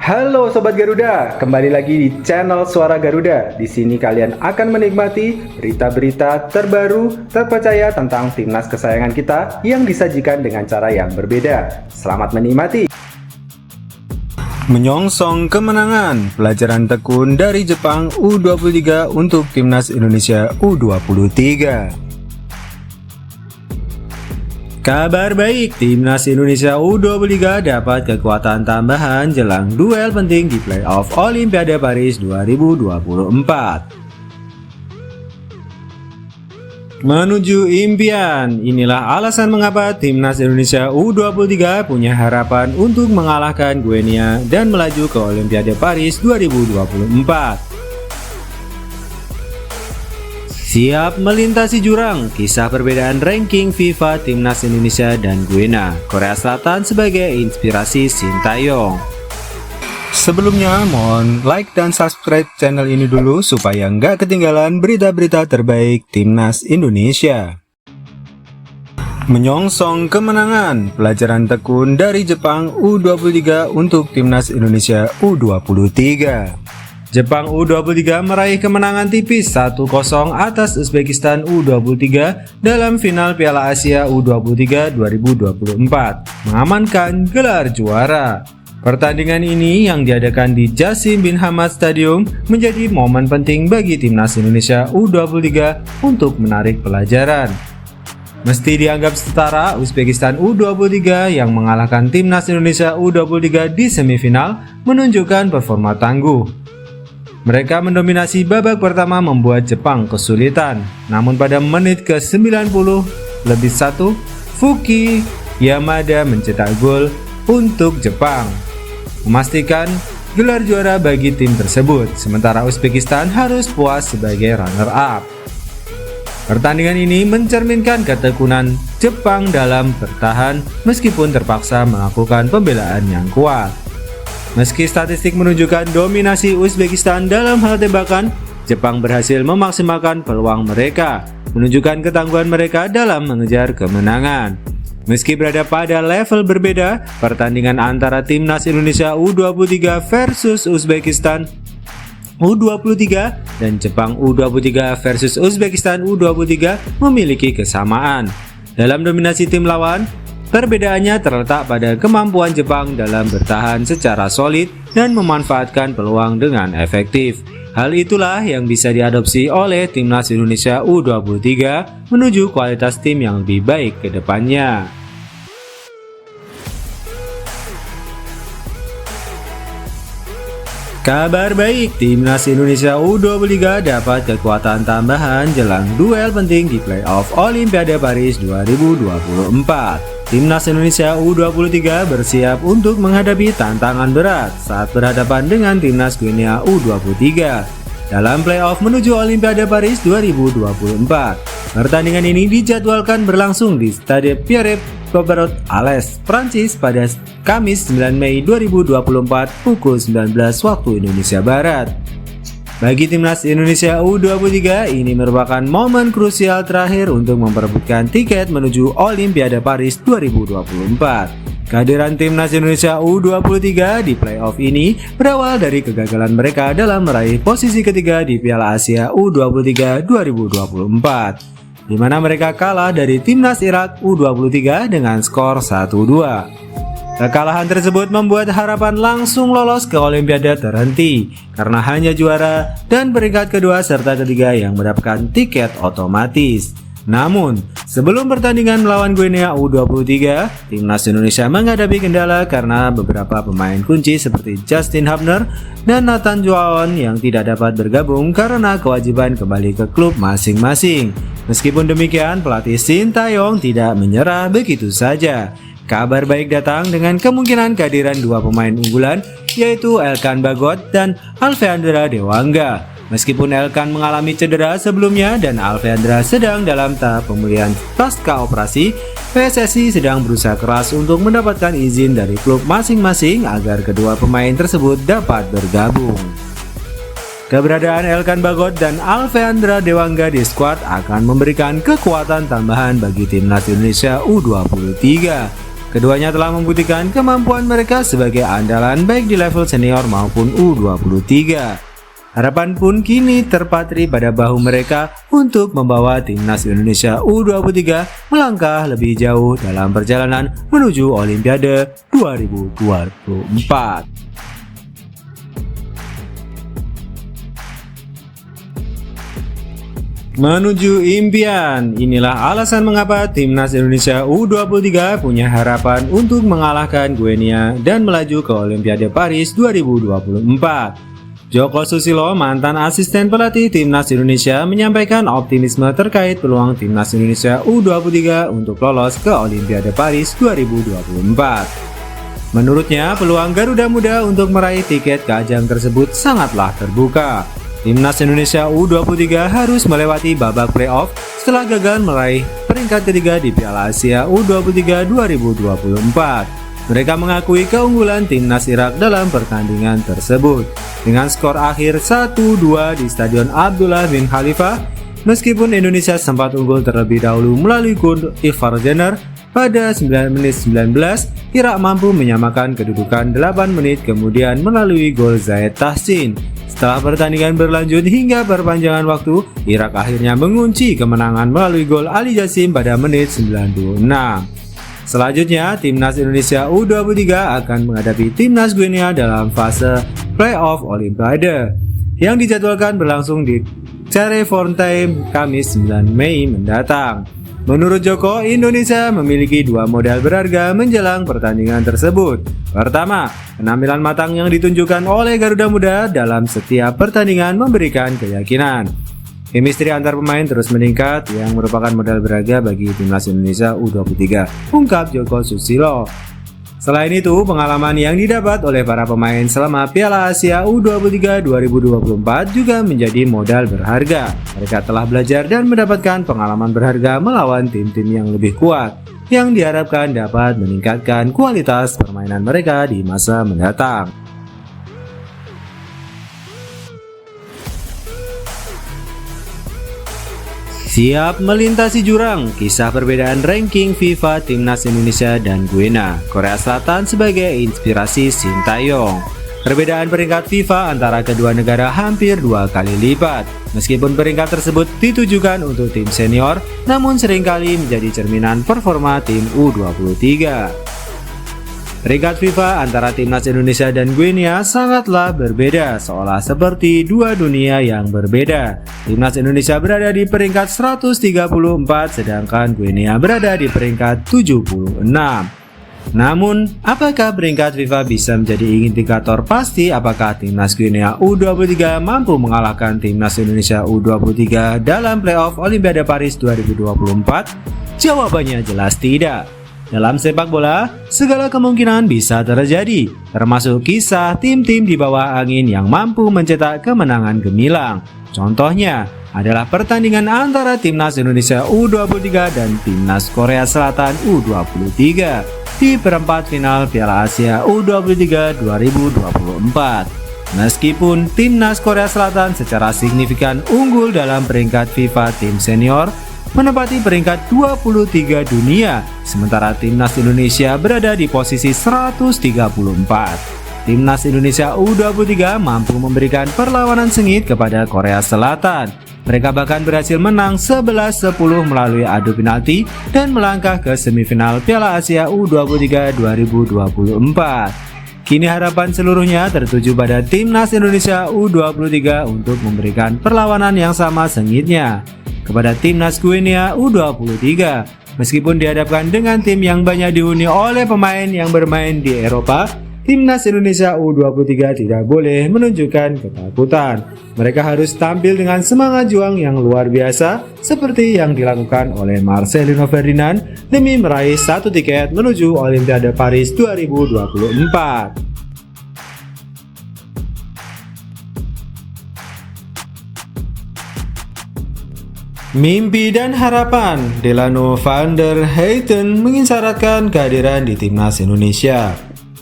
Halo Sobat Garuda, kembali lagi di channel Suara Garuda. Di sini kalian akan menikmati berita-berita terbaru, terpercaya tentang timnas kesayangan kita yang disajikan dengan cara yang berbeda. Selamat menikmati. Menyongsong kemenangan, pelajaran tekun dari Jepang U23 untuk timnas Indonesia U23. Kabar baik, timnas Indonesia U23 dapat kekuatan tambahan jelang duel penting di playoff Olimpiade Paris 2024. Menuju impian, inilah alasan mengapa timnas Indonesia U23 punya harapan untuk mengalahkan Guinea dan melaju ke Olimpiade Paris 2024. Siap melintasi jurang, kisah perbedaan ranking FIFA timnas Indonesia dan Guinea, Korea Selatan sebagai inspirasi Sintayong. Sebelumnya mohon like dan subscribe channel ini dulu supaya nggak ketinggalan berita-berita terbaik timnas Indonesia. Menyongsong kemenangan, pelajaran tekun dari Jepang U23 untuk timnas Indonesia U23. Jepang U23 meraih kemenangan tipis 1-0 atas Uzbekistan U23 dalam final Piala Asia U23 2024, mengamankan gelar juara. Pertandingan ini yang diadakan di Jassim Bin Hamad Stadium menjadi momen penting bagi timnas Indonesia U23 untuk menarik pelajaran. Meski dianggap setara, Uzbekistan U23 yang mengalahkan timnas Indonesia U23 di semifinal menunjukkan performa tangguh. Mereka mendominasi babak pertama membuat Jepang kesulitan. Namun pada menit ke-90+1, Fuki Yamada mencetak gol untuk Jepang, memastikan gelar juara bagi tim tersebut. Sementara Uzbekistan harus puas sebagai runner-up. Pertandingan ini mencerminkan ketekunan Jepang dalam bertahan meskipun terpaksa melakukan pembelaan yang kuat. Meski statistik menunjukkan dominasi Uzbekistan dalam hal tembakan, Jepang berhasil memaksimalkan peluang mereka, menunjukkan ketangguhan mereka dalam mengejar kemenangan. Meski berada pada level berbeda, pertandingan antara timnas Indonesia U23 versus Uzbekistan U23 dan Jepang U23 versus Uzbekistan U23 memiliki kesamaan. Dalam dominasi tim lawan, perbedaannya terletak pada kemampuan Jepang dalam bertahan secara solid dan memanfaatkan peluang dengan efektif. Hal itulah yang bisa diadopsi oleh timnas Indonesia U23 menuju kualitas tim yang lebih baik ke depannya. Kabar baik, timnas Indonesia U23 dapat kekuatan tambahan jelang duel penting di playoff Olimpiade Paris 2024. Timnas Indonesia U23 bersiap untuk menghadapi tantangan berat saat berhadapan dengan timnas Guinea U23 dalam playoff menuju Olimpiade Paris 2024. Pertandingan ini dijadwalkan berlangsung di Stade Pierre-Coubertin, Prancis pada Kamis 9 Mei 2024 pukul 19 waktu Indonesia Barat. Bagi timnas Indonesia U23, ini merupakan momen krusial terakhir untuk memperebutkan tiket menuju Olimpiade Paris 2024. Kehadiran timnas Indonesia U23 di playoff ini berawal dari kegagalan mereka dalam meraih posisi ketiga di Piala Asia U23 2024, di mana mereka kalah dari timnas Irak U23 dengan skor 1-2. Kekalahan tersebut membuat harapan langsung lolos ke Olimpiade terhenti karena hanya juara dan peringkat kedua serta ketiga yang mendapatkan tiket otomatis. Namun, sebelum pertandingan melawan Guinea U23, timnas Indonesia menghadapi kendala karena beberapa pemain kunci seperti Justin Hubner dan Nathan Juaon yang tidak dapat bergabung karena kewajiban kembali ke klub masing-masing. Meskipun demikian, pelatih Sintayong tidak menyerah begitu saja. Kabar baik datang dengan kemungkinan kehadiran dua pemain unggulan, yaitu Elkan Bagot dan Alfeandra Dewangga. Meskipun Elkan mengalami cedera sebelumnya dan Alfeandra sedang dalam tahap pemulihan pasca operasi, PSSI sedang berusaha keras untuk mendapatkan izin dari klub masing-masing agar kedua pemain tersebut dapat bergabung. Keberadaan Elkan Bagot dan Alfeandra Dewangga di skuad akan memberikan kekuatan tambahan bagi timnas Indonesia U23. Keduanya telah membuktikan kemampuan mereka sebagai andalan baik di level senior maupun U23. Harapan pun kini terpatri pada bahu mereka untuk membawa timnas Indonesia U23 melangkah lebih jauh dalam perjalanan menuju Olimpiade 2024. Menuju impian, inilah alasan mengapa timnas Indonesia U23 punya harapan untuk mengalahkan Guinea dan melaju ke Olimpiade Paris 2024. Joko Susilo, mantan asisten pelatih timnas Indonesia, menyampaikan optimisme terkait peluang timnas Indonesia U23 untuk lolos ke Olimpiade Paris 2024. Menurutnya, peluang Garuda Muda untuk meraih tiket ke ajang tersebut sangatlah terbuka. Timnas Indonesia U23 harus melewati babak playoff setelah gagal meraih peringkat ketiga di Piala Asia U23 2024. Mereka mengakui keunggulan timnas Irak dalam pertandingan tersebut dengan skor akhir 1-2 di Stadion Abdullah bin Khalifa. Meskipun Indonesia sempat unggul terlebih dahulu melalui gol Ivar Jenner pada 9 menit 19, Irak mampu menyamakan kedudukan 8 menit kemudian melalui gol Zayed Tahsin. Setelah pertandingan berlanjut hingga perpanjangan waktu, Irak akhirnya mengunci kemenangan melalui gol Ali Jasim pada menit 96. Selanjutnya, timnas Indonesia U23 akan menghadapi timnas Guinea dalam fase playoff Olimpiade yang dijadwalkan berlangsung di Clairefontaine Kamis 9 Mei mendatang. Menurut Joko, Indonesia memiliki dua modal berharga menjelang pertandingan tersebut. Pertama, penampilan matang yang ditunjukkan oleh Garuda Muda dalam setiap pertandingan memberikan keyakinan. Chemistry antar pemain terus meningkat yang merupakan modal berharga bagi timnas Indonesia U23, ungkap Joko Susilo. Selain itu, pengalaman yang didapat oleh para pemain selama Piala Asia U23 2024 juga menjadi modal berharga. Mereka telah belajar dan mendapatkan pengalaman berharga melawan tim-tim yang lebih kuat, yang diharapkan dapat meningkatkan kualitas permainan mereka di masa mendatang. Siap melintasi jurang, kisah perbedaan ranking FIFA timnas Indonesia dan Guinea, Korea Selatan sebagai inspirasi Sintayong. Perbedaan peringkat FIFA antara kedua negara hampir 2 kali lipat. Meskipun peringkat tersebut ditujukan untuk tim senior, namun seringkali menjadi cerminan performa tim U23. Peringkat FIFA antara timnas Indonesia dan Guinea sangatlah berbeda, seolah seperti dua dunia yang berbeda. Timnas Indonesia berada di peringkat 134, sedangkan Guinea berada di peringkat 76. Namun, apakah peringkat FIFA bisa menjadi indikator pasti apakah timnas Guinea U23 mampu mengalahkan timnas Indonesia U23 dalam playoff Olimpiade Paris 2024? Jawabannya jelas tidak. Dalam sepak bola, segala kemungkinan bisa terjadi, termasuk kisah tim-tim di bawah angin yang mampu mencetak kemenangan gemilang. Contohnya adalah pertandingan antara timnas Indonesia U23 dan timnas Korea Selatan U23 di perempat final Piala Asia U23 2024. Meskipun timnas Korea Selatan secara signifikan unggul dalam peringkat FIFA tim senior, menempati peringkat 23 dunia, sementara timnas Indonesia berada di posisi 134. Timnas Indonesia U23 mampu memberikan perlawanan sengit kepada Korea Selatan. Mereka bahkan berhasil menang 11-10 melalui adu penalti dan melangkah ke semifinal Piala Asia U23 2024. Kini harapan seluruhnya tertuju pada timnas Indonesia U23 untuk memberikan perlawanan yang sama sengitnya kepada timnas Guinea U23. Meskipun dihadapkan dengan tim yang banyak dihuni oleh pemain yang bermain di Eropa, timnas Indonesia U23 tidak boleh menunjukkan ketakutan. Mereka harus tampil dengan semangat juang yang luar biasa seperti yang dilakukan oleh Marcelino Ferdinand demi meraih satu tiket menuju Olimpiade Paris 2024. Mimpi dan harapan, Delano van der Heijden mengisyaratkan kehadiran di timnas Indonesia.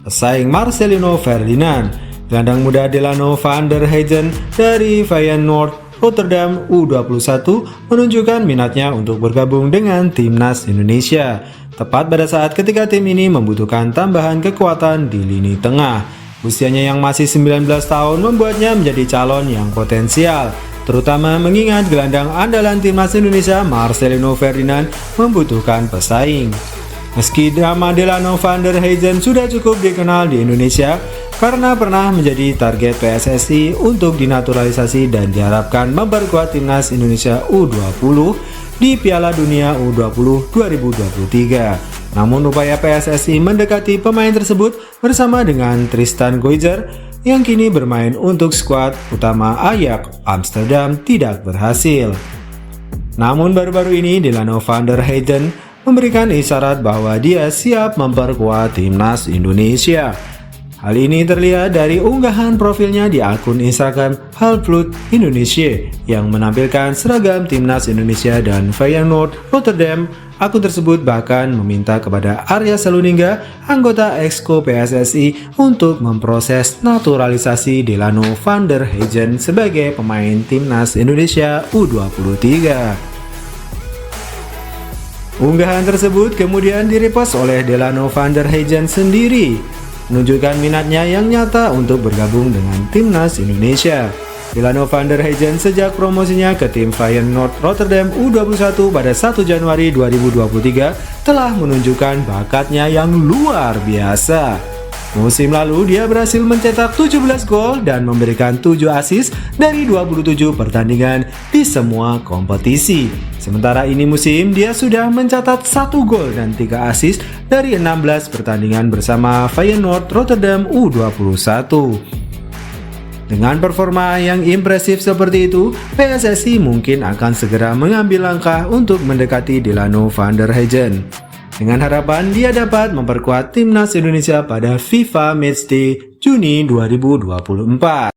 Pesaing Marcelino Ferdinand, gelandang muda Delano van der Heijden dari Feyenoord Rotterdam U21 menunjukkan minatnya untuk bergabung dengan timnas Indonesia. tepat pada saat ketika tim ini membutuhkan tambahan kekuatan di lini tengah. Usianya yang masih 19 tahun membuatnya menjadi calon yang potensial, terutama mengingat gelandang andalan timnas Indonesia Marcelino Ferdinand membutuhkan pesaing. Meski nama Delano van der Heijden sudah cukup dikenal di Indonesia karena pernah menjadi target PSSI untuk dinaturalisasi dan diharapkan memperkuat timnas Indonesia U20 di Piala Dunia U20 2023. Namun upaya PSSI mendekati pemain tersebut bersama dengan Tristan Goizer yang kini bermain untuk skuad utama Ajax Amsterdam tidak berhasil. Namun baru-baru ini Delano van der Heijden memberikan isyarat bahwa dia siap memperkuat timnas Indonesia. Hal ini terlihat dari unggahan profilnya di akun Instagram Halfblood Indonesia yang menampilkan seragam timnas Indonesia dan Feyenoord Rotterdam. Akun tersebut bahkan meminta kepada Arya Saluningga, anggota Exco PSSI, untuk memproses naturalisasi Delano van der Heijden sebagai pemain timnas Indonesia U23. Unggahan tersebut kemudian direpost oleh Delano van der Heijden sendiri, menunjukkan minatnya yang nyata untuk bergabung dengan timnas Indonesia. Delano van der Heijden sejak promosinya ke tim Feyenoord Rotterdam U21 pada 1 Januari 2023 telah menunjukkan bakatnya yang luar biasa. Musim lalu dia berhasil mencetak 17 gol dan memberikan 7 assist dari 27 pertandingan di semua kompetisi. Sementara ini musim dia sudah mencatat 1 gol dan 3 assist dari 16 pertandingan bersama Feyenoord Rotterdam U21. Dengan performa yang impresif seperti itu, PSSI mungkin akan segera mengambil langkah untuk mendekati Delano van der Heijden, dengan harapan dia dapat memperkuat timnas Indonesia pada FIFA Matchday Juni 2024.